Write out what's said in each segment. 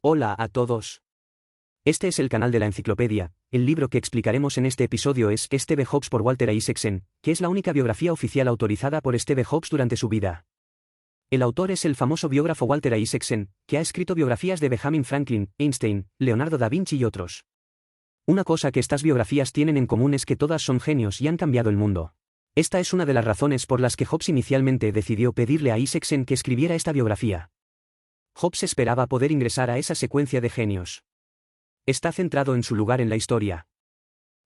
Hola a todos. Este es el canal de la enciclopedia. El libro que explicaremos en este episodio es Steve Jobs por Walter Isaacson, que es la única biografía oficial autorizada por Steve Jobs durante su vida. El autor es el famoso biógrafo Walter Isaacson, que ha escrito biografías de Benjamin Franklin, Einstein, Leonardo da Vinci y otros. Una cosa que estas biografías tienen en común es que todas son genios y han cambiado el mundo. Esta es una de las razones por las que Jobs inicialmente decidió pedirle a Isaacson que escribiera esta biografía. Jobs esperaba poder ingresar a esa secuencia de genios. Está centrado en su lugar en la historia.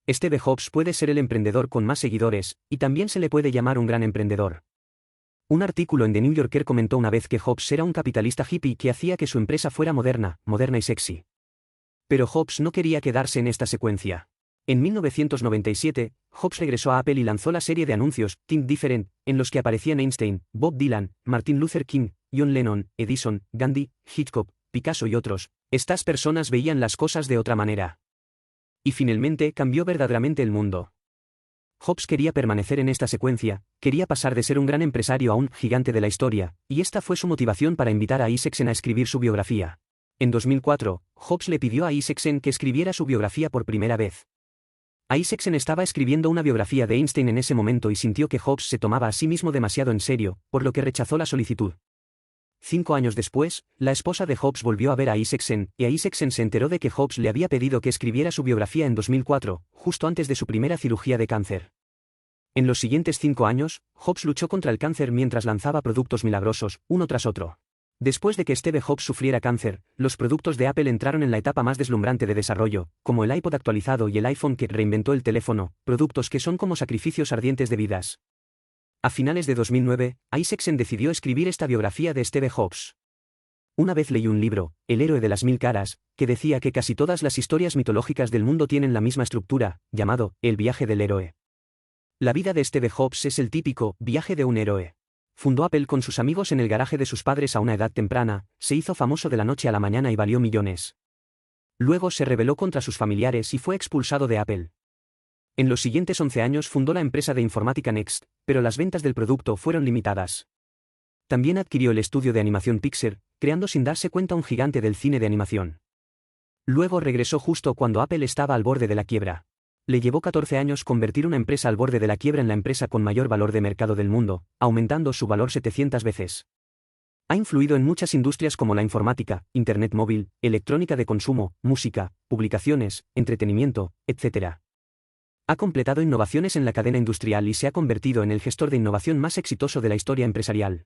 Steve Jobs puede ser el emprendedor con más seguidores, y también se le puede llamar un gran emprendedor. Un artículo en The New Yorker comentó una vez que Jobs era un capitalista hippie que hacía que su empresa fuera moderna y sexy. Pero Jobs no quería quedarse en esta secuencia. En 1997, Jobs regresó a Apple y lanzó la serie de anuncios, Think Different, en los que aparecían Einstein, Bob Dylan, Martin Luther King, John Lennon, Edison, Gandhi, Hitchcock, Picasso y otros. Estas personas veían las cosas de otra manera. Y finalmente cambió verdaderamente el mundo. Jobs quería permanecer en esta secuencia, quería pasar de ser un gran empresario a un gigante de la historia, y esta fue su motivación para invitar a Isaacson a escribir su biografía. En 2004, Jobs le pidió a Isaacson que escribiera su biografía por primera vez. Isaacson estaba escribiendo una biografía de Einstein en ese momento y sintió que Jobs se tomaba a sí mismo demasiado en serio, por lo que rechazó la solicitud. 5 años después, la esposa de Jobs volvió a ver a Isaacson, y Isaacson se enteró de que Jobs le había pedido que escribiera su biografía en 2004, justo antes de su primera cirugía de cáncer. En los siguientes 5 años, Jobs luchó contra el cáncer mientras lanzaba productos milagrosos, uno tras otro. Después de que Steve Jobs sufriera cáncer, los productos de Apple entraron en la etapa más deslumbrante de desarrollo, como el iPod actualizado y el iPhone que reinventó el teléfono, productos que son como sacrificios ardientes de vidas. A finales de 2009, Isaacson decidió escribir esta biografía de Steve Jobs. Una vez leí un libro, El héroe de las 1000 caras, que decía que casi todas las historias mitológicas del mundo tienen la misma estructura, llamado El viaje del héroe. La vida de Steve Jobs es el típico viaje de un héroe. Fundó Apple con sus amigos en el garaje de sus padres a una edad temprana, se hizo famoso de la noche a la mañana y valió millones. Luego se rebeló contra sus familiares y fue expulsado de Apple. En los siguientes 11 años fundó la empresa de informática Next, pero las ventas del producto fueron limitadas. También adquirió el estudio de animación Pixar, creando sin darse cuenta un gigante del cine de animación. Luego regresó justo cuando Apple estaba al borde de la quiebra. Le llevó 14 años convertir una empresa al borde de la quiebra en la empresa con mayor valor de mercado del mundo, aumentando su valor 700 veces. Ha influido en muchas industrias como la informática, Internet móvil, electrónica de consumo, música, publicaciones, entretenimiento, etc. Ha completado innovaciones en la cadena industrial y se ha convertido en el gestor de innovación más exitoso de la historia empresarial.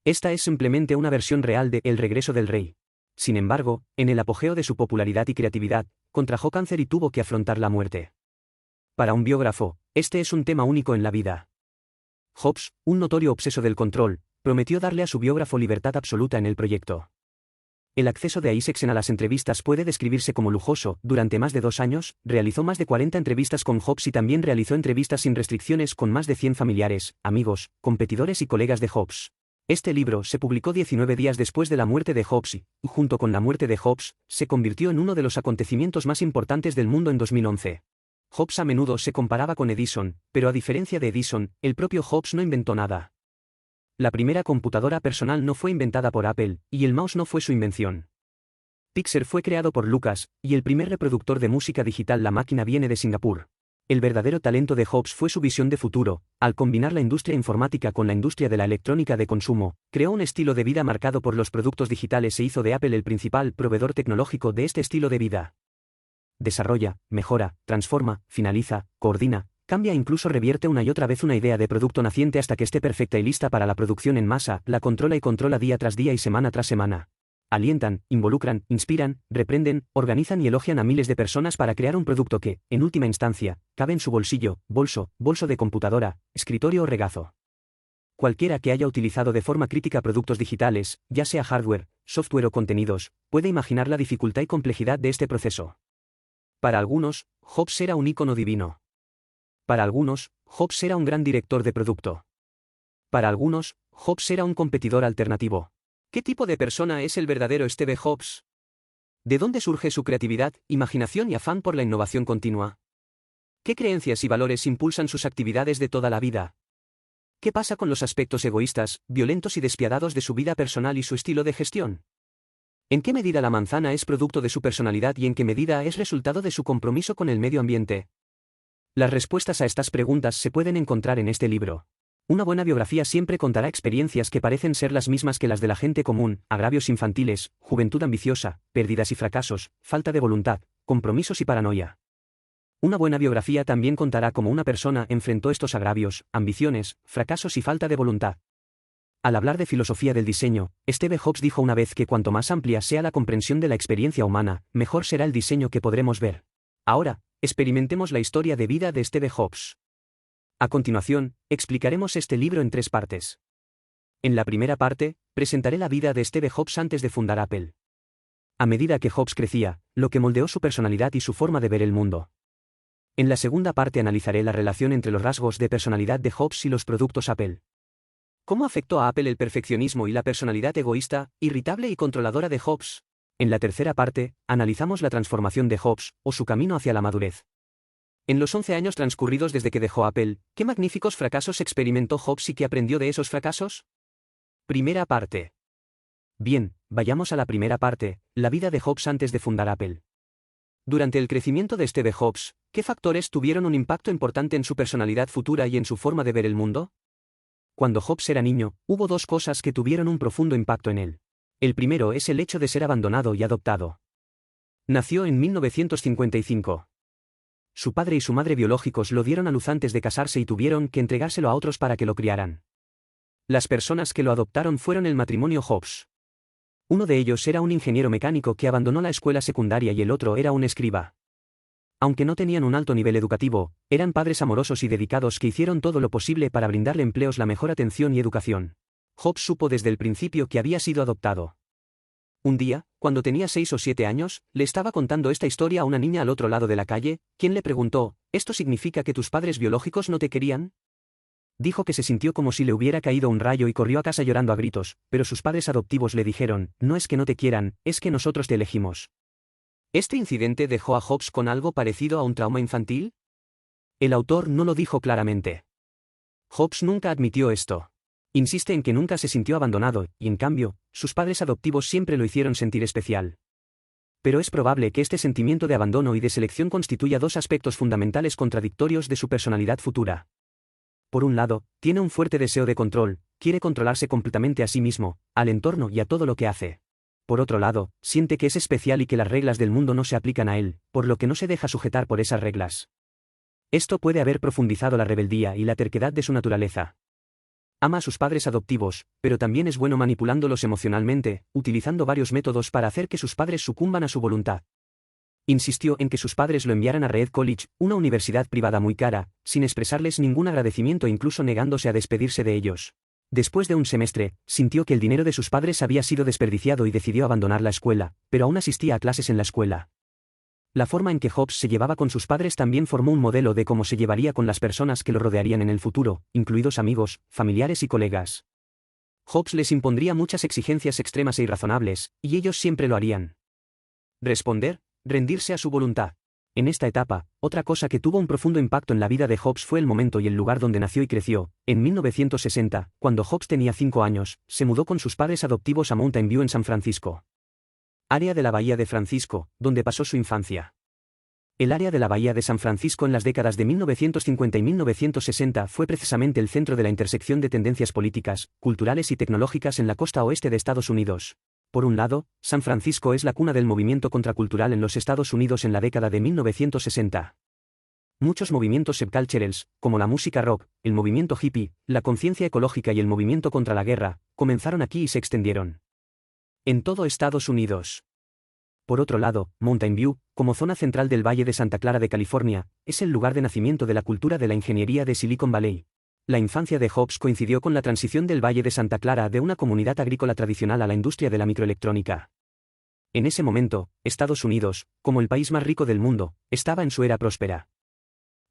Esta es simplemente una versión real de El regreso del rey. Sin embargo, en el apogeo de su popularidad y creatividad, contrajo cáncer y tuvo que afrontar la muerte. Para un biógrafo, este es un tema único en la vida. Jobs, un notorio obseso del control, prometió darle a su biógrafo libertad absoluta en el proyecto. El acceso de Isaacson a las entrevistas puede describirse como lujoso. Durante más de 2 años, realizó más de 40 entrevistas con Jobs y también realizó entrevistas sin restricciones con más de 100 familiares, amigos, competidores y colegas de Jobs. Este libro se publicó 19 días después de la muerte de Jobs y, junto con la muerte de Jobs, se convirtió en uno de los acontecimientos más importantes del mundo en 2011. Jobs a menudo se comparaba con Edison, pero a diferencia de Edison, el propio Jobs no inventó nada. La primera computadora personal no fue inventada por Apple, y el mouse no fue su invención. Pixar fue creado por Lucas, y el primer reproductor de música digital La Máquina viene de Singapur. El verdadero talento de Jobs fue su visión de futuro. Al combinar la industria informática con la industria de la electrónica de consumo, creó un estilo de vida marcado por los productos digitales e hizo de Apple el principal proveedor tecnológico de este estilo de vida. Desarrolla, mejora, transforma, finaliza, coordina, cambia e incluso revierte una y otra vez una idea de producto naciente hasta que esté perfecta y lista para la producción en masa, la controla y controla día tras día y semana tras semana. Alientan, involucran, inspiran, reprenden, organizan y elogian a miles de personas para crear un producto que, en última instancia, cabe en su bolsillo, bolso de computadora, escritorio o regazo. Cualquiera que haya utilizado de forma crítica productos digitales, ya sea hardware, software o contenidos, puede imaginar la dificultad y complejidad de este proceso. Para algunos, Jobs era un ícono divino. Para algunos, Jobs era un gran director de producto. Para algunos, Jobs era un competidor alternativo. ¿Qué tipo de persona es el verdadero Steve Jobs? ¿De dónde surge su creatividad, imaginación y afán por la innovación continua? ¿Qué creencias y valores impulsan sus actividades de toda la vida? ¿Qué pasa con los aspectos egoístas, violentos y despiadados de su vida personal y su estilo de gestión? ¿En qué medida la manzana es producto de su personalidad y en qué medida es resultado de su compromiso con el medio ambiente? Las respuestas a estas preguntas se pueden encontrar en este libro. Una buena biografía siempre contará experiencias que parecen ser las mismas que las de la gente común: agravios infantiles, juventud ambiciosa, pérdidas y fracasos, falta de voluntad, compromisos y paranoia. Una buena biografía también contará cómo una persona enfrentó estos agravios, ambiciones, fracasos y falta de voluntad. Al hablar de filosofía del diseño, Steve Jobs dijo una vez que cuanto más amplia sea la comprensión de la experiencia humana, mejor será el diseño que podremos ver. Ahora, experimentemos la historia de vida de Steve Jobs. A continuación, explicaremos este libro en 3 partes. En la primera parte, presentaré la vida de Steve Jobs antes de fundar Apple. A medida que Jobs crecía, lo que moldeó su personalidad y su forma de ver el mundo. En la segunda parte analizaré la relación entre los rasgos de personalidad de Jobs y los productos Apple. ¿Cómo afectó a Apple el perfeccionismo y la personalidad egoísta, irritable y controladora de Jobs? En la tercera parte, analizamos la transformación de Jobs, o su camino hacia la madurez. En los 11 años transcurridos desde que dejó Apple, ¿qué magníficos fracasos experimentó Jobs y qué aprendió de esos fracasos? Primera parte. Bien, vayamos a la primera parte, la vida de Jobs antes de fundar Apple. Durante el crecimiento de Steve Jobs, ¿qué factores tuvieron un impacto importante en su personalidad futura y en su forma de ver el mundo? Cuando Jobs era niño, hubo 2 cosas que tuvieron un profundo impacto en él. El primero es el hecho de ser abandonado y adoptado. Nació en 1955. Su padre y su madre biológicos lo dieron a luz antes de casarse y tuvieron que entregárselo a otros para que lo criaran. Las personas que lo adoptaron fueron el matrimonio Jobs. Uno de ellos era un ingeniero mecánico que abandonó la escuela secundaria y el otro era un escriba. Aunque no tenían un alto nivel educativo, eran padres amorosos y dedicados que hicieron todo lo posible para brindarle empleos, la mejor atención y educación. Jobs supo desde el principio que había sido adoptado. Un día, cuando tenía 6 o 7 años, le estaba contando esta historia a una niña al otro lado de la calle, quien le preguntó: ¿esto significa que tus padres biológicos no te querían? Dijo que se sintió como si le hubiera caído un rayo y corrió a casa llorando a gritos, pero sus padres adoptivos le dijeron: no es que no te quieran, es que nosotros te elegimos. ¿Este incidente dejó a Jobs con algo parecido a un trauma infantil? El autor no lo dijo claramente. Jobs nunca admitió esto. Insiste en que nunca se sintió abandonado, y en cambio, sus padres adoptivos siempre lo hicieron sentir especial. Pero es probable que este sentimiento de abandono y de selección constituya 2 aspectos fundamentales contradictorios de su personalidad futura. Por un lado, tiene un fuerte deseo de control, quiere controlarse completamente a sí mismo, al entorno y a todo lo que hace. Por otro lado, siente que es especial y que las reglas del mundo no se aplican a él, por lo que no se deja sujetar por esas reglas. Esto puede haber profundizado la rebeldía y la terquedad de su naturaleza. Ama a sus padres adoptivos, pero también es bueno manipulándolos emocionalmente, utilizando varios métodos para hacer que sus padres sucumban a su voluntad. Insistió en que sus padres lo enviaran a Reed College, una universidad privada muy cara, sin expresarles ningún agradecimiento e incluso negándose a despedirse de ellos. Después de un semestre, sintió que el dinero de sus padres había sido desperdiciado y decidió abandonar la escuela, pero aún asistía a clases en la escuela. La forma en que Jobs se llevaba con sus padres también formó un modelo de cómo se llevaría con las personas que lo rodearían en el futuro, incluidos amigos, familiares y colegas. Jobs les impondría muchas exigencias extremas e irrazonables, y ellos siempre lo harían. Responder, rendirse a su voluntad. En esta etapa, otra cosa que tuvo un profundo impacto en la vida de Jobs fue el momento y el lugar donde nació y creció. En 1960, cuando Jobs tenía 5 años, se mudó con sus padres adoptivos a Mountain View en San Francisco. Área de la Bahía de Francisco, donde pasó su infancia. El área de la Bahía de San Francisco en las décadas de 1950 y 1960 fue precisamente el centro de la intersección de tendencias políticas, culturales y tecnológicas en la costa oeste de Estados Unidos. Por un lado, San Francisco es la cuna del movimiento contracultural en los Estados Unidos en la década de 1960. Muchos movimientos subculturales, como la música rock, el movimiento hippie, la conciencia ecológica y el movimiento contra la guerra, comenzaron aquí y se extendieron en todo Estados Unidos. Por otro lado, Mountain View, como zona central del Valle de Santa Clara de California, es el lugar de nacimiento de la cultura de la ingeniería de Silicon Valley. La infancia de Jobs coincidió con la transición del Valle de Santa Clara de una comunidad agrícola tradicional a la industria de la microelectrónica. En ese momento, Estados Unidos, como el país más rico del mundo, estaba en su era próspera.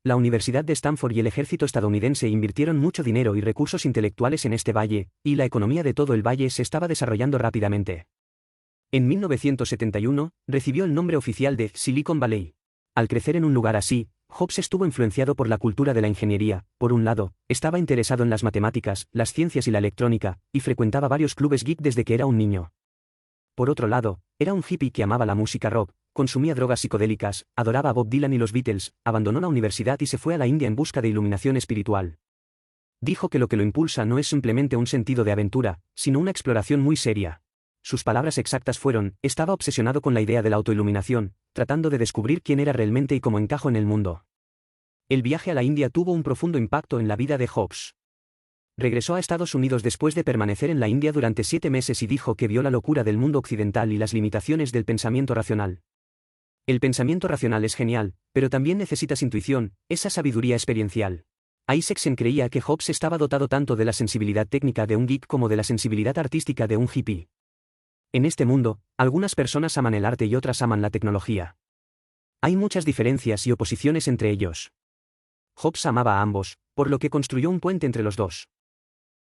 La Universidad de Stanford y el ejército estadounidense invirtieron mucho dinero y recursos intelectuales en este valle, y la economía de todo el valle se estaba desarrollando rápidamente. En 1971, recibió el nombre oficial de Silicon Valley. Al crecer en un lugar así, Jobs estuvo influenciado por la cultura de la ingeniería. Por un lado, estaba interesado en las matemáticas, las ciencias y la electrónica, y frecuentaba varios clubes geek desde que era un niño. Por otro lado, era un hippie que amaba la música rock, consumía drogas psicodélicas, adoraba a Bob Dylan y los Beatles, abandonó la universidad y se fue a la India en busca de iluminación espiritual. Dijo que lo impulsa no es simplemente un sentido de aventura, sino una exploración muy seria. Sus palabras exactas fueron: estaba obsesionado con la idea de la autoiluminación, tratando de descubrir quién era realmente y cómo encajo en el mundo. El viaje a la India tuvo un profundo impacto en la vida de Hobbes. Regresó a Estados Unidos después de permanecer en la India durante 7 meses y dijo que vio la locura del mundo occidental y las limitaciones del pensamiento racional. El pensamiento racional es genial, pero también necesitas intuición, esa sabiduría experiencial. Isaacson creía que Hobbes estaba dotado tanto de la sensibilidad técnica de un geek como de la sensibilidad artística de un hippie. En este mundo, algunas personas aman el arte y otras aman la tecnología. Hay muchas diferencias y oposiciones entre ellos. Hobbes amaba a ambos, por lo que construyó un puente entre los dos.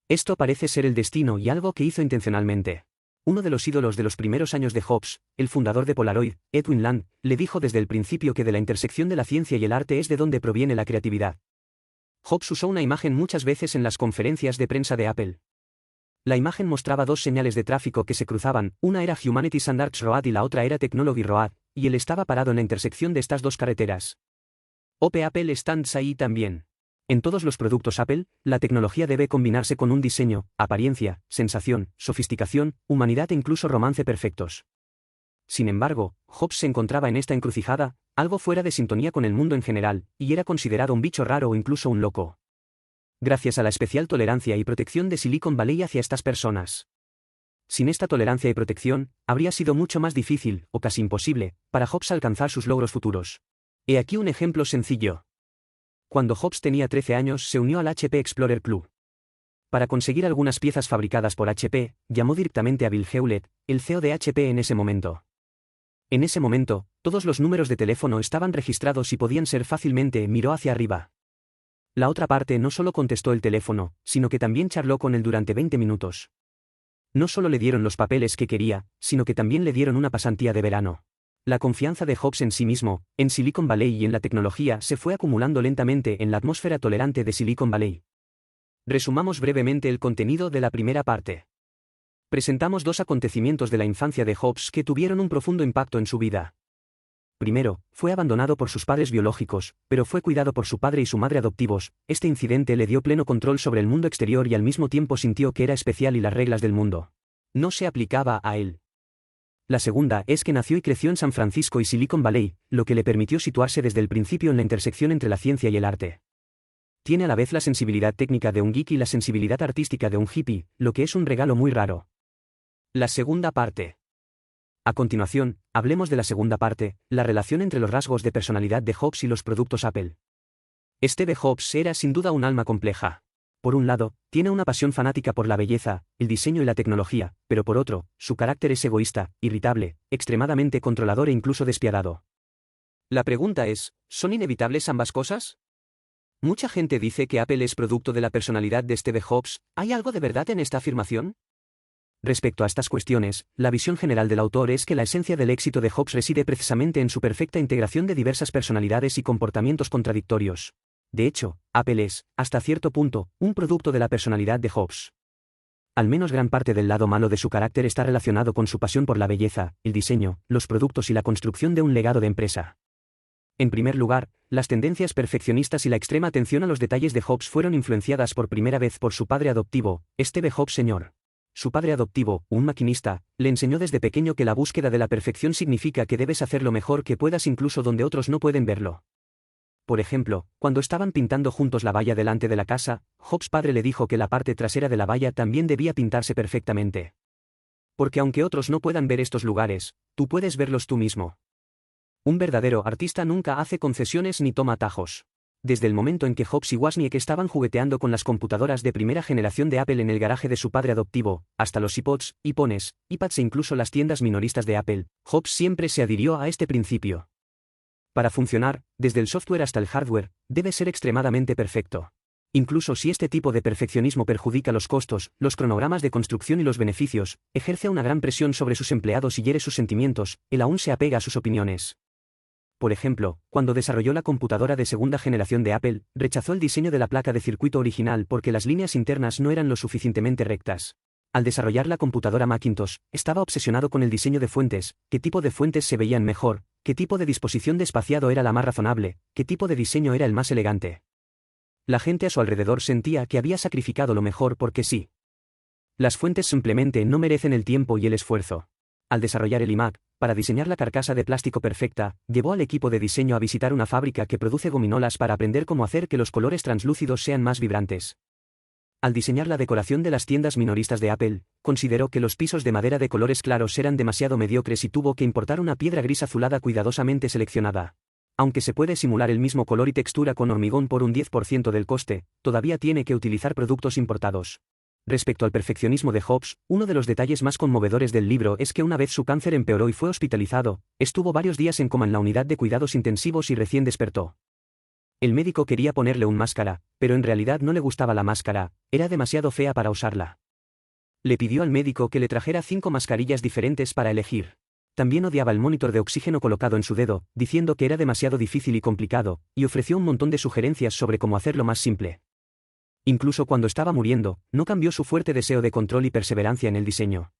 Esto parece ser el destino y algo que hizo intencionalmente. Uno de los ídolos de los primeros años de Hobbes, el fundador de Polaroid, Edwin Land, le dijo desde el principio que de la intersección de la ciencia y el arte es de donde proviene la creatividad. Hobbes usó una imagen muchas veces en las conferencias de prensa de Apple. La imagen mostraba 2 señales de tráfico que se cruzaban, una era Humanities and Arts Road y la otra era Technology Road, y él estaba parado en la intersección de estas 2 carreteras. Apple stands ahí también. En todos los productos Apple, la tecnología debe combinarse con un diseño, apariencia, sensación, sofisticación, humanidad e incluso romance perfectos. Sin embargo, Hobbes se encontraba en esta encrucijada, algo fuera de sintonía con el mundo en general, y era considerado un bicho raro o incluso un loco. Gracias a la especial tolerancia y protección de Silicon Valley hacia estas personas. Sin esta tolerancia y protección, habría sido mucho más difícil, o casi imposible, para Hobbes alcanzar sus logros futuros. He aquí un ejemplo sencillo. Cuando Hobbes tenía 13 años se unió al HP Explorer Club. Para conseguir algunas piezas fabricadas por HP, llamó directamente a Bill Hewlett, el CEO de HP en ese momento. En ese momento, todos los números de teléfono estaban registrados y podían ser fácilmente, miró hacia arriba. La otra parte no solo contestó el teléfono, sino que también charló con él durante 20 minutos. No solo le dieron los papeles que quería, sino que también le dieron una pasantía de verano. La confianza de Hobbes en sí mismo, en Silicon Valley y en la tecnología se fue acumulando lentamente en la atmósfera tolerante de Silicon Valley. Resumamos brevemente el contenido de la primera parte. Presentamos 2 acontecimientos de la infancia de Hobbes que tuvieron un profundo impacto en su vida. Primero, fue abandonado por sus padres biológicos, pero fue cuidado por su padre y su madre adoptivos. Este incidente le dio pleno control sobre el mundo exterior y al mismo tiempo sintió que era especial y las reglas del mundo no se aplicaba a él. La segunda es que nació y creció en San Francisco y Silicon Valley, lo que le permitió situarse desde el principio en la intersección entre la ciencia y el arte. Tiene a la vez la sensibilidad técnica de un geek y la sensibilidad artística de un hippie, lo que es un regalo muy raro. La segunda parte. A continuación, hablemos de la segunda parte, la relación entre los rasgos de personalidad de Hobbes y los productos Apple. Steve Jobs era sin duda un alma compleja. Por un lado, tiene una pasión fanática por la belleza, el diseño y la tecnología, pero por otro, su carácter es egoísta, irritable, extremadamente controlador e incluso despiadado. La pregunta es, ¿son inevitables ambas cosas? Mucha gente dice que Apple es producto de la personalidad de Steve Jobs. ¿Hay algo de verdad en esta afirmación? Respecto a estas cuestiones, la visión general del autor es que la esencia del éxito de Jobs reside precisamente en su perfecta integración de diversas personalidades y comportamientos contradictorios. De hecho, Apple es, hasta cierto punto, un producto de la personalidad de Jobs. Al menos gran parte del lado malo de su carácter está relacionado con su pasión por la belleza, el diseño, los productos y la construcción de un legado de empresa. En primer lugar, las tendencias perfeccionistas y la extrema atención a los detalles de Jobs fueron influenciadas por primera vez por su padre adoptivo, Steve Jobs Sr. Su padre adoptivo, un maquinista, le enseñó desde pequeño que la búsqueda de la perfección significa que debes hacer lo mejor que puedas incluso donde otros no pueden verlo. Por ejemplo, cuando estaban pintando juntos la valla delante de la casa, Jobs padre le dijo que la parte trasera de la valla también debía pintarse perfectamente. Porque aunque otros no puedan ver estos lugares, tú puedes verlos tú mismo. Un verdadero artista nunca hace concesiones ni toma atajos. Desde el momento en que Jobs y Wozniak estaban jugueteando con las computadoras de primera generación de Apple en el garaje de su padre adoptivo, hasta los iPods, iPhones, iPads e incluso las tiendas minoristas de Apple, Jobs siempre se adhirió a este principio. Para funcionar, desde el software hasta el hardware, debe ser extremadamente perfecto. Incluso si este tipo de perfeccionismo perjudica los costos, los cronogramas de construcción y los beneficios, ejerce una gran presión sobre sus empleados y hiere sus sentimientos, él aún se apega a sus opiniones. Por ejemplo, cuando desarrolló la computadora de segunda generación de Apple, rechazó el diseño de la placa de circuito original porque las líneas internas no eran lo suficientemente rectas. Al desarrollar la computadora Macintosh, estaba obsesionado con el diseño de fuentes, qué tipo de fuentes se veían mejor, qué tipo de disposición de espaciado era la más razonable, qué tipo de diseño era el más elegante. La gente a su alrededor sentía que había sacrificado lo mejor porque sí. Las fuentes simplemente no merecen el tiempo y el esfuerzo. Al desarrollar el iMac, para diseñar la carcasa de plástico perfecta, llevó al equipo de diseño a visitar una fábrica que produce gominolas para aprender cómo hacer que los colores translúcidos sean más vibrantes. Al diseñar la decoración de las tiendas minoristas de Apple, consideró que los pisos de madera de colores claros eran demasiado mediocres y tuvo que importar una piedra gris azulada cuidadosamente seleccionada. Aunque se puede simular el mismo color y textura con hormigón por un 10% del coste, todavía tiene que utilizar productos importados. Respecto al perfeccionismo de Jobs, uno de los detalles más conmovedores del libro es que una vez su cáncer empeoró y fue hospitalizado, estuvo varios días en coma en la unidad de cuidados intensivos y recién despertó. El médico quería ponerle una máscara, pero en realidad no le gustaba la máscara, era demasiado fea para usarla. Le pidió al médico que le trajera 5 mascarillas diferentes para elegir. También odiaba el monitor de oxígeno colocado en su dedo, diciendo que era demasiado difícil y complicado, y ofreció un montón de sugerencias sobre cómo hacerlo más simple. Incluso cuando estaba muriendo, no cambió su fuerte deseo de control y perseverancia en el diseño.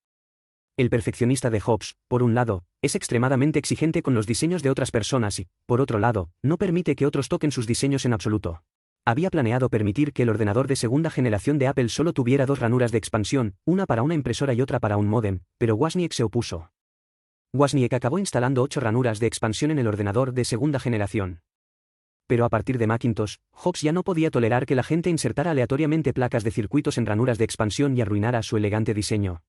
El perfeccionista de Jobs, por un lado, es extremadamente exigente con los diseños de otras personas y, por otro lado, no permite que otros toquen sus diseños en absoluto. Había planeado permitir que el ordenador de segunda generación de Apple solo tuviera 2 ranuras de expansión, una para una impresora y otra para un módem, pero Wozniak se opuso. Wozniak acabó instalando 8 ranuras de expansión en el ordenador de segunda generación. Pero a partir de Macintosh, Jobs ya no podía tolerar que la gente insertara aleatoriamente placas de circuitos en ranuras de expansión y arruinara su elegante diseño.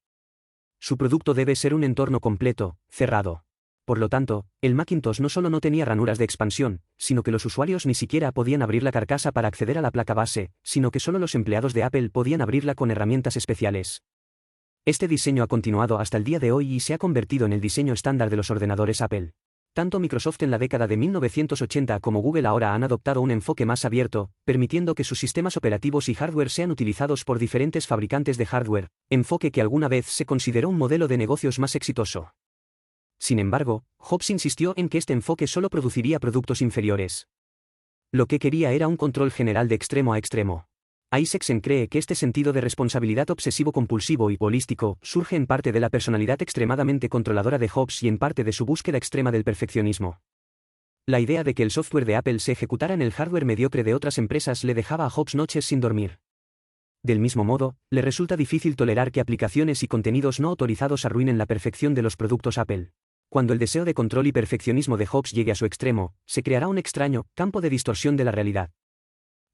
Su producto debe ser un entorno completo, cerrado. Por lo tanto, el Macintosh no solo no tenía ranuras de expansión, sino que los usuarios ni siquiera podían abrir la carcasa para acceder a la placa base, sino que solo los empleados de Apple podían abrirla con herramientas especiales. Este diseño ha continuado hasta el día de hoy y se ha convertido en el diseño estándar de los ordenadores Apple. Tanto Microsoft en la década de 1980 como Google ahora han adoptado un enfoque más abierto, permitiendo que sus sistemas operativos y hardware sean utilizados por diferentes fabricantes de hardware, enfoque que alguna vez se consideró un modelo de negocios más exitoso. Sin embargo, Jobs insistió en que este enfoque solo produciría productos inferiores. Lo que quería era un control general de extremo a extremo. Isaacson cree que este sentido de responsabilidad obsesivo-compulsivo y holístico surge en parte de la personalidad extremadamente controladora de Jobs y en parte de su búsqueda extrema del perfeccionismo. La idea de que el software de Apple se ejecutara en el hardware mediocre de otras empresas le dejaba a Jobs noches sin dormir. Del mismo modo, le resulta difícil tolerar que aplicaciones y contenidos no autorizados arruinen la perfección de los productos Apple. Cuando el deseo de control y perfeccionismo de Jobs llegue a su extremo, se creará un extraño campo de distorsión de la realidad.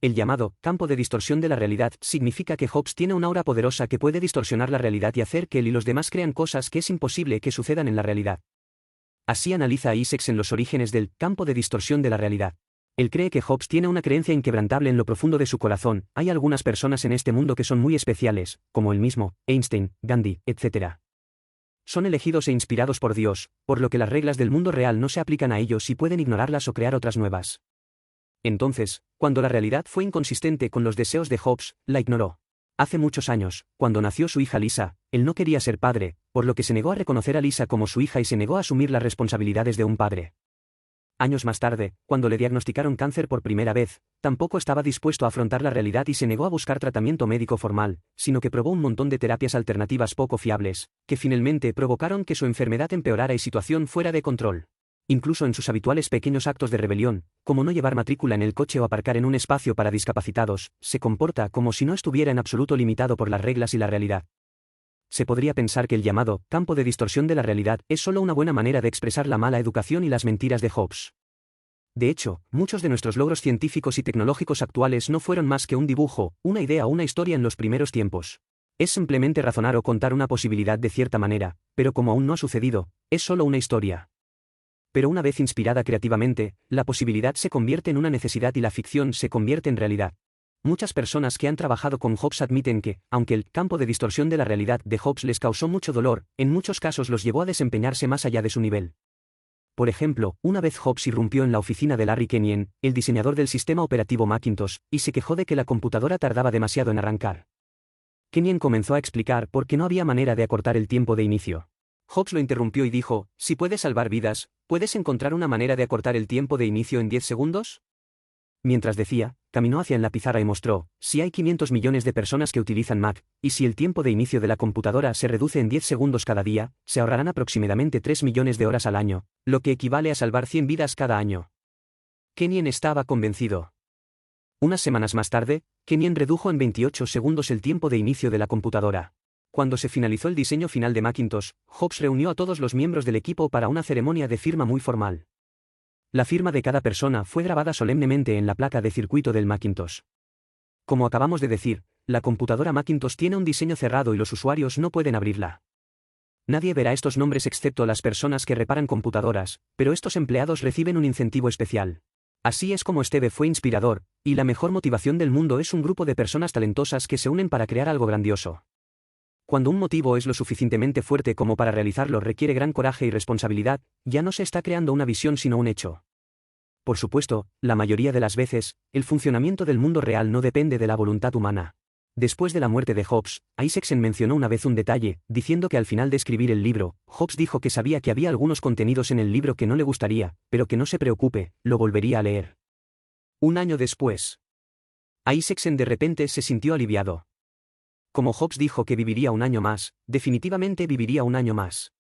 El llamado campo de distorsión de la realidad significa que Jobs tiene una aura poderosa que puede distorsionar la realidad y hacer que él y los demás crean cosas que es imposible que sucedan en la realidad. Así analiza Isaacson los orígenes del campo de distorsión de la realidad. Él cree que Jobs tiene una creencia inquebrantable en lo profundo de su corazón. Hay algunas personas en este mundo que son muy especiales, como él mismo, Einstein, Gandhi, etc. Son elegidos e inspirados por Dios, por lo que las reglas del mundo real no se aplican a ellos y pueden ignorarlas o crear otras nuevas. Entonces, cuando la realidad fue inconsistente con los deseos de Jobs, la ignoró. Hace muchos años, cuando nació su hija Lisa, él no quería ser padre, por lo que se negó a reconocer a Lisa como su hija y se negó a asumir las responsabilidades de un padre. Años más tarde, cuando le diagnosticaron cáncer por primera vez, tampoco estaba dispuesto a afrontar la realidad y se negó a buscar tratamiento médico formal, sino que probó un montón de terapias alternativas poco fiables, que finalmente provocaron que su enfermedad empeorara y situación fuera de control. Incluso en sus habituales pequeños actos de rebelión, como no llevar matrícula en el coche o aparcar en un espacio para discapacitados, se comporta como si no estuviera en absoluto limitado por las reglas y la realidad. Se podría pensar que el llamado campo de distorsión de la realidad es solo una buena manera de expresar la mala educación y las mentiras de Jobs. De hecho, muchos de nuestros logros científicos y tecnológicos actuales no fueron más que un dibujo, una idea o una historia en los primeros tiempos. Es simplemente razonar o contar una posibilidad de cierta manera, pero como aún no ha sucedido, es solo una historia. Pero una vez inspirada creativamente, la posibilidad se convierte en una necesidad y la ficción se convierte en realidad. Muchas personas que han trabajado con Jobs admiten que, aunque el campo de distorsión de la realidad de Jobs les causó mucho dolor, en muchos casos los llevó a desempeñarse más allá de su nivel. Por ejemplo, una vez Jobs irrumpió en la oficina de Larry Kenyon, el diseñador del sistema operativo Macintosh, y se quejó de que la computadora tardaba demasiado en arrancar. Kenyon comenzó a explicar por qué no había manera de acortar el tiempo de inicio. Jobs lo interrumpió y dijo, si puedes salvar vidas, ¿puedes encontrar una manera de acortar el tiempo de inicio en 10 segundos? Mientras decía, caminó hacia la pizarra y mostró: si hay 500 millones de personas que utilizan Mac, y si el tiempo de inicio de la computadora se reduce en 10 segundos cada día, se ahorrarán aproximadamente 3 millones de horas al año, lo que equivale a salvar 100 vidas cada año. Kenyon estaba convencido. Unas semanas más tarde, Kenyon redujo en 28 segundos el tiempo de inicio de la computadora. Cuando se finalizó el diseño final de Macintosh, Jobs reunió a todos los miembros del equipo para una ceremonia de firma muy formal. La firma de cada persona fue grabada solemnemente en la placa de circuito del Macintosh. Como acabamos de decir, la computadora Macintosh tiene un diseño cerrado y los usuarios no pueden abrirla. Nadie verá estos nombres excepto las personas que reparan computadoras, pero estos empleados reciben un incentivo especial. Así es como Steve fue inspirador, y la mejor motivación del mundo es un grupo de personas talentosas que se unen para crear algo grandioso. Cuando un motivo es lo suficientemente fuerte como para realizarlo requiere gran coraje y responsabilidad, ya no se está creando una visión sino un hecho. Por supuesto, la mayoría de las veces, el funcionamiento del mundo real no depende de la voluntad humana. Después de la muerte de Jobs, Isaacson mencionó una vez un detalle, diciendo que al final de escribir el libro, Jobs dijo que sabía que había algunos contenidos en el libro que no le gustaría, pero que no se preocupe, lo volvería a leer. Un año después, Isaacson de repente se sintió aliviado. Como Jobs dijo que viviría un año más, definitivamente viviría un año más.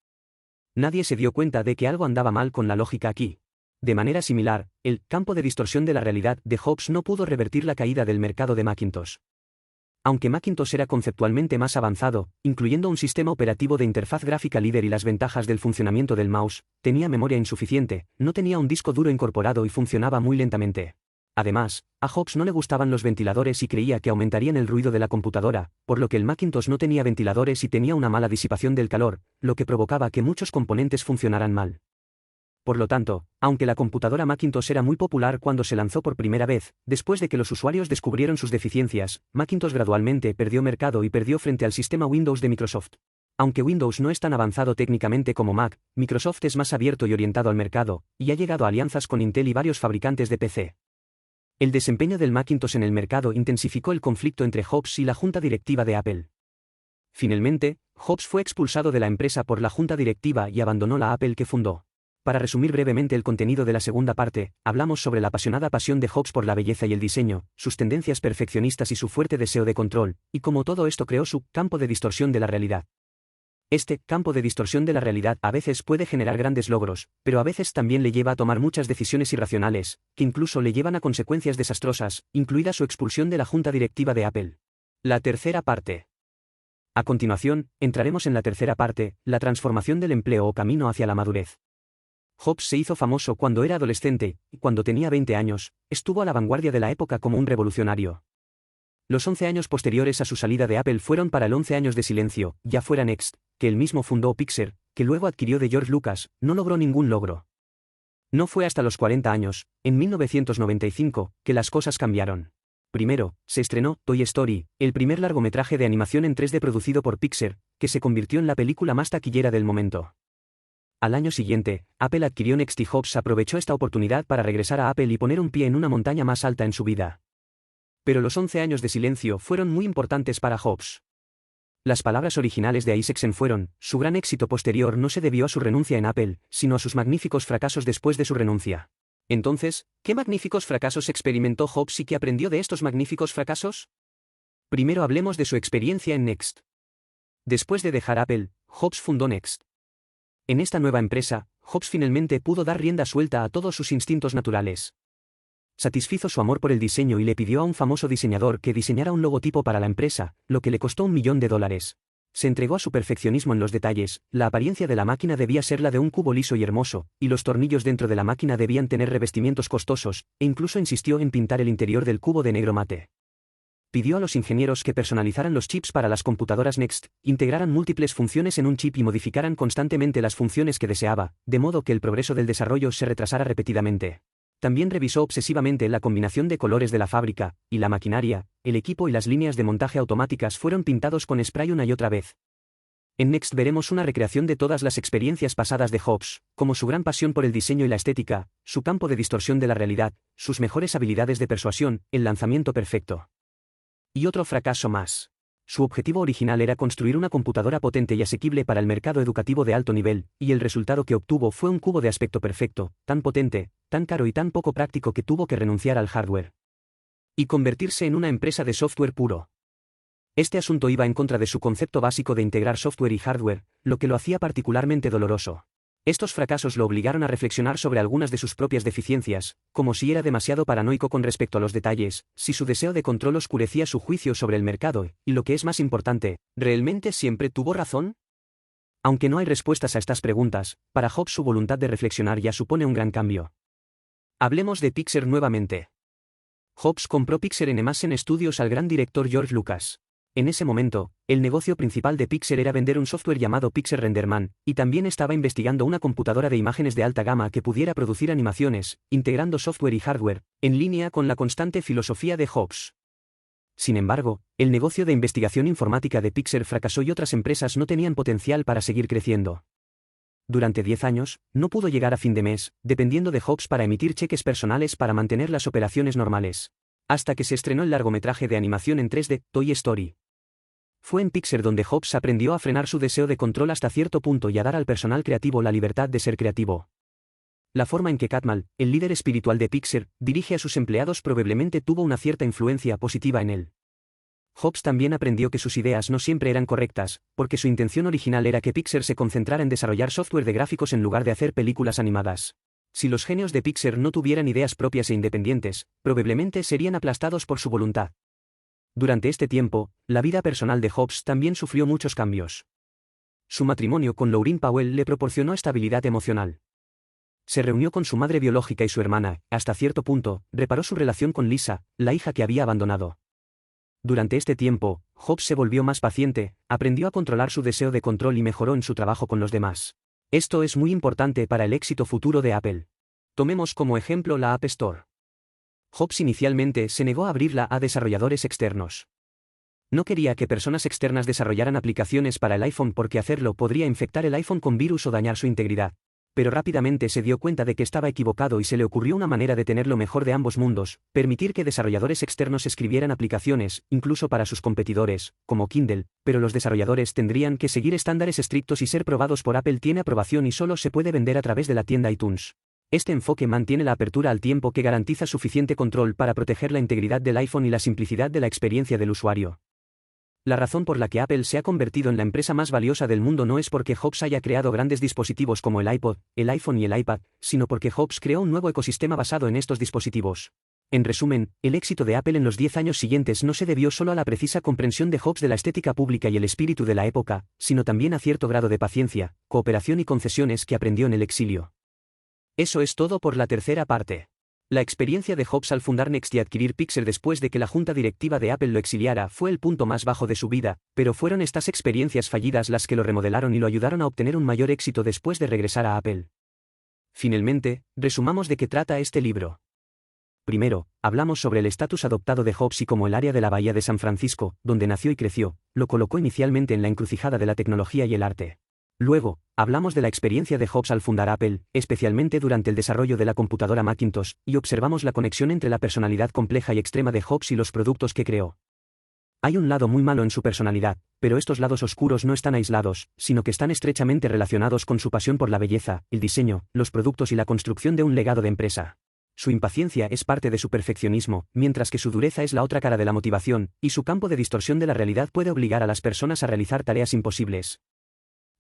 Nadie se dio cuenta de que algo andaba mal con la lógica aquí. De manera similar, el campo de distorsión de la realidad de Jobs no pudo revertir la caída del mercado de Macintosh. Aunque Macintosh era conceptualmente más avanzado, incluyendo un sistema operativo de interfaz gráfica líder y las ventajas del funcionamiento del mouse, tenía memoria insuficiente, no tenía un disco duro incorporado y funcionaba muy lentamente. Además, a Jobs no le gustaban los ventiladores y creía que aumentarían el ruido de la computadora, por lo que el Macintosh no tenía ventiladores y tenía una mala disipación del calor, lo que provocaba que muchos componentes funcionaran mal. Por lo tanto, aunque la computadora Macintosh era muy popular cuando se lanzó por primera vez, después de que los usuarios descubrieron sus deficiencias, Macintosh gradualmente perdió mercado y perdió frente al sistema Windows de Microsoft. Aunque Windows no es tan avanzado técnicamente como Mac, Microsoft es más abierto y orientado al mercado, y ha llegado a alianzas con Intel y varios fabricantes de PC. El desempeño del Macintosh en el mercado intensificó el conflicto entre Jobs y la junta directiva de Apple. Finalmente, Jobs fue expulsado de la empresa por la junta directiva y abandonó la Apple que fundó. Para resumir brevemente el contenido de la segunda parte, hablamos sobre la apasionada pasión de Jobs por la belleza y el diseño, sus tendencias perfeccionistas y su fuerte deseo de control, y cómo todo esto creó su campo de distorsión de la realidad. Este campo de distorsión de la realidad a veces puede generar grandes logros, pero a veces también le lleva a tomar muchas decisiones irracionales, que incluso le llevan a consecuencias desastrosas, incluida su expulsión de la junta directiva de Apple. La tercera parte. A continuación, entraremos en la tercera parte, la transformación del empleo o camino hacia la madurez. Jobs se hizo famoso cuando era adolescente, y cuando tenía 20 años, estuvo a la vanguardia de la época como un revolucionario. Los 11 años posteriores a su salida de Apple fueron para el 11 años de silencio, ya fuera Next, que él mismo fundó, Pixar, que luego adquirió de George Lucas, no logró ningún logro. No fue hasta los 40 años, en 1995, que las cosas cambiaron. Primero, se estrenó Toy Story, el primer largometraje de animación en 3D producido por Pixar, que se convirtió en la película más taquillera del momento. Al año siguiente, Apple adquirió Next y Jobs aprovechó esta oportunidad para regresar a Apple y poner un pie en una montaña más alta en su vida. Pero los 11 años de silencio fueron muy importantes para Jobs. Las palabras originales de Isaacson fueron: su gran éxito posterior no se debió a su renuncia en Apple, sino a sus magníficos fracasos después de su renuncia. Entonces, ¿qué magníficos fracasos experimentó Jobs y qué aprendió de estos magníficos fracasos? Primero hablemos de su experiencia en Next. Después de dejar Apple, Jobs fundó Next. En esta nueva empresa, Jobs finalmente pudo dar rienda suelta a todos sus instintos naturales. Satisfizo su amor por el diseño y le pidió a un famoso diseñador que diseñara un logotipo para la empresa, lo que le costó $1 millón. Se entregó a su perfeccionismo en los detalles, la apariencia de la máquina debía ser la de un cubo liso y hermoso, y los tornillos dentro de la máquina debían tener revestimientos costosos, e incluso insistió en pintar el interior del cubo de negro mate. Pidió a los ingenieros que personalizaran los chips para las computadoras Next, integraran múltiples funciones en un chip y modificaran constantemente las funciones que deseaba, de modo que el progreso del desarrollo se retrasara repetidamente. También revisó obsesivamente la combinación de colores de la fábrica, y la maquinaria, el equipo y las líneas de montaje automáticas fueron pintados con spray una y otra vez. En Next veremos una recreación de todas las experiencias pasadas de Jobs, como su gran pasión por el diseño y la estética, su campo de distorsión de la realidad, sus mejores habilidades de persuasión, el lanzamiento perfecto. Y otro fracaso más. Su objetivo original era construir una computadora potente y asequible para el mercado educativo de alto nivel, y el resultado que obtuvo fue un cubo de aspecto perfecto, tan potente, tan caro y tan poco práctico que tuvo que renunciar al hardware y convertirse en una empresa de software puro. Este asunto iba en contra de su concepto básico de integrar software y hardware, lo que lo hacía particularmente doloroso. Estos fracasos lo obligaron a reflexionar sobre algunas de sus propias deficiencias, como si era demasiado paranoico con respecto a los detalles, si su deseo de control oscurecía su juicio sobre el mercado, y lo que es más importante, ¿realmente siempre tuvo razón? Aunque no hay respuestas a estas preguntas, para Jobs su voluntad de reflexionar ya supone un gran cambio. Hablemos de Pixar nuevamente. Jobs compró Pixar en Emasen Studios al gran director George Lucas. En ese momento, el negocio principal de Pixar era vender un software llamado Pixar RenderMan, y también estaba investigando una computadora de imágenes de alta gama que pudiera producir animaciones, integrando software y hardware, en línea con la constante filosofía de Jobs. Sin embargo, el negocio de investigación informática de Pixar fracasó y otras empresas no tenían potencial para seguir creciendo. Durante 10 años, no pudo llegar a fin de mes, dependiendo de Jobs para emitir cheques personales para mantener las operaciones normales. Hasta que se estrenó el largometraje de animación en 3D, Toy Story. Fue en Pixar donde Jobs aprendió a frenar su deseo de control hasta cierto punto y a dar al personal creativo la libertad de ser creativo. La forma en que Catmull, el líder espiritual de Pixar, dirige a sus empleados probablemente tuvo una cierta influencia positiva en él. Jobs también aprendió que sus ideas no siempre eran correctas, porque su intención original era que Pixar se concentrara en desarrollar software de gráficos en lugar de hacer películas animadas. Si los genios de Pixar no tuvieran ideas propias e independientes, probablemente serían aplastados por su voluntad. Durante este tiempo, la vida personal de Jobs también sufrió muchos cambios. Su matrimonio con Lauryn Powell le proporcionó estabilidad emocional. Se reunió con su madre biológica y su hermana, hasta cierto punto, reparó su relación con Lisa, la hija que había abandonado. Durante este tiempo, Jobs se volvió más paciente, aprendió a controlar su deseo de control y mejoró en su trabajo con los demás. Esto es muy importante para el éxito futuro de Apple. Tomemos como ejemplo la App Store. Jobs inicialmente se negó a abrirla a desarrolladores externos. No quería que personas externas desarrollaran aplicaciones para el iPhone porque hacerlo podría infectar el iPhone con virus o dañar su integridad. Pero rápidamente se dio cuenta de que estaba equivocado y se le ocurrió una manera de tener lo mejor de ambos mundos, permitir que desarrolladores externos escribieran aplicaciones, incluso para sus competidores, como Kindle, pero los desarrolladores tendrían que seguir estándares estrictos y ser probados por Apple. Tiene aprobación y solo se puede vender a través de la tienda iTunes. Este enfoque mantiene la apertura al tiempo que garantiza suficiente control para proteger la integridad del iPhone y la simplicidad de la experiencia del usuario. La razón por la que Apple se ha convertido en la empresa más valiosa del mundo no es porque Jobs haya creado grandes dispositivos como el iPod, el iPhone y el iPad, sino porque Jobs creó un nuevo ecosistema basado en estos dispositivos. En resumen, el éxito de Apple en los 10 años siguientes no se debió solo a la precisa comprensión de Jobs de la estética pública y el espíritu de la época, sino también a cierto grado de paciencia, cooperación y concesiones que aprendió en el exilio. Eso es todo por la tercera parte. La experiencia de Jobs al fundar Next y adquirir Pixar después de que la junta directiva de Apple lo exiliara fue el punto más bajo de su vida, pero fueron estas experiencias fallidas las que lo remodelaron y lo ayudaron a obtener un mayor éxito después de regresar a Apple. Finalmente, resumamos de qué trata este libro. Primero, hablamos sobre el estatus adoptado de Jobs y cómo el área de la Bahía de San Francisco, donde nació y creció, lo colocó inicialmente en la encrucijada de la tecnología y el arte. Luego, hablamos de la experiencia de Jobs al fundar Apple, especialmente durante el desarrollo de la computadora Macintosh, y observamos la conexión entre la personalidad compleja y extrema de Jobs y los productos que creó. Hay un lado muy malo en su personalidad, pero estos lados oscuros no están aislados, sino que están estrechamente relacionados con su pasión por la belleza, el diseño, los productos y la construcción de un legado de empresa. Su impaciencia es parte de su perfeccionismo, mientras que su dureza es la otra cara de la motivación, y su campo de distorsión de la realidad puede obligar a las personas a realizar tareas imposibles.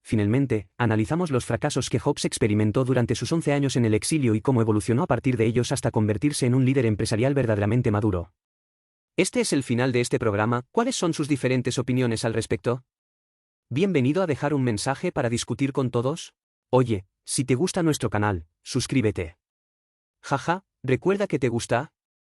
Finalmente, analizamos los fracasos que Jobs experimentó durante sus 11 años en el exilio y cómo evolucionó a partir de ellos hasta convertirse en un líder empresarial verdaderamente maduro. Este es el final de este programa. ¿Cuáles son sus diferentes opiniones al respecto? Bienvenido a dejar un mensaje para discutir con todos. Oye, si te gusta nuestro canal, suscríbete. Jaja, ¿recuerda que te gusta?